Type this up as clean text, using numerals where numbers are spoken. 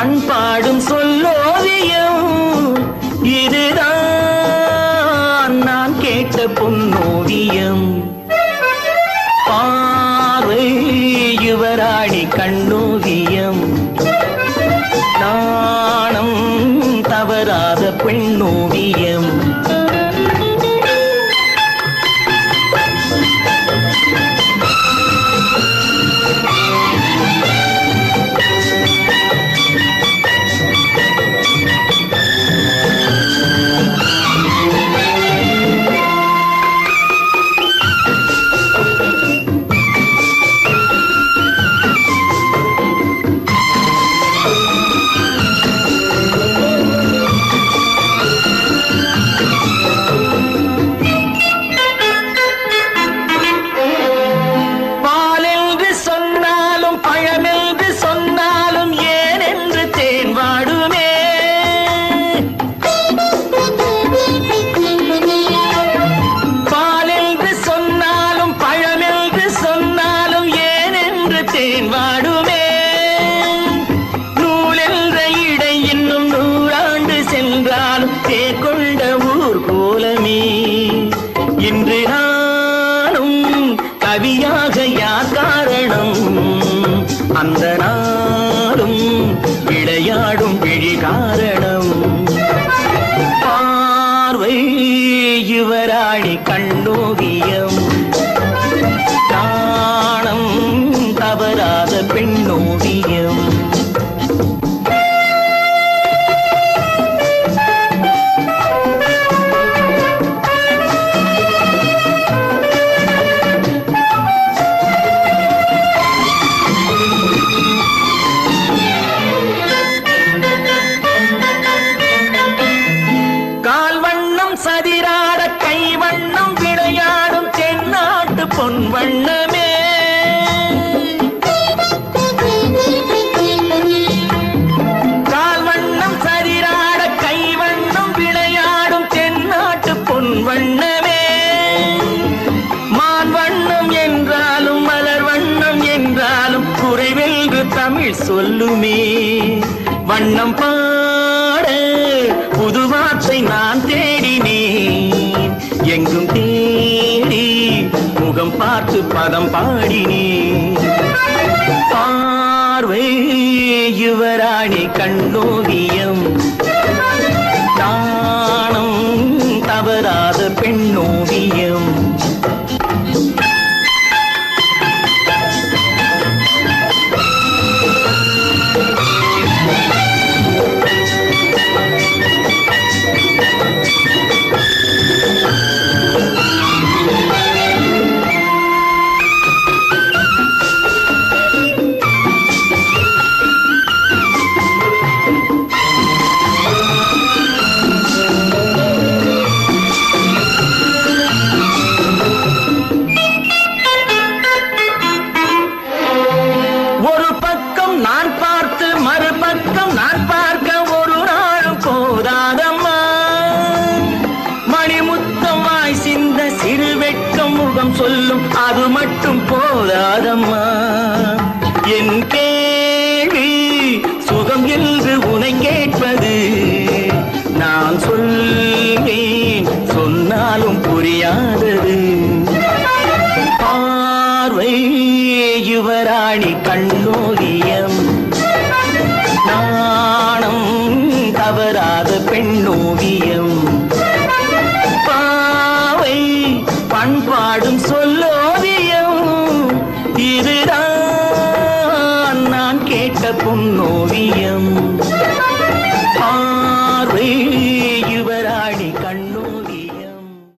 பண்பாடும் சொல்லோவியம் இதுதான் நான் கேட்ட பொன்னோவியம். பார்வை யுவராணி கண்ணோவியம், நாணம் தவறாத பெண்ணோவியம். கொண்ட ஊர் கோலமே இன்று நானும் கவியாக யார் காரணம்? அந்த நாளும் விளையாடும் விழி காரணம். பார்வை யுவராணி கண்ணோவியம், நாணம் தவறாத பெண்ணோவியம். சதிராட கைவண்ணம் விளையாடும் தென்னாட்டு பொன் வண்ணமே, கால்வண்ணம் சதிராட கைவண்ணம் விளையாடும் தென்னாட்டு பொன் வண்ணமே. மான் வண்ணம் என்றாலும் மலர் வண்ணம் என்றாலும் குறைவென்று தமிழ் சொல்லுமே. வண்ணம் பாட புது வார்த்தை நான் தேடினேன், எங்கும் தேடி முகம் பார்த்து பதம் பாடினேன். பார்வை யுவராணி கண்ணோவியம், நாணம் தவறாத பெண்ணோவியம். நான் பார்த்து மறுபக்கம் நான் பார்க்க ஒரு நாளும் போதாதம்மா. மணிமுத்தம் வாய் சிந்த சிறு வெட்கம் முகம் சொல்லும் அது மட்டும் போதாதம்மா. என் கேள்வி சுகம் என்று உனை கேட்பது, நான் சொல்வேன் சொன்னாலும் புரியாதது. பார்வை யுவராணி கண்ணோவியம், நாணம் தவறாத பெண்ணோவியம். பாவை பண்பாடும் சொல்ல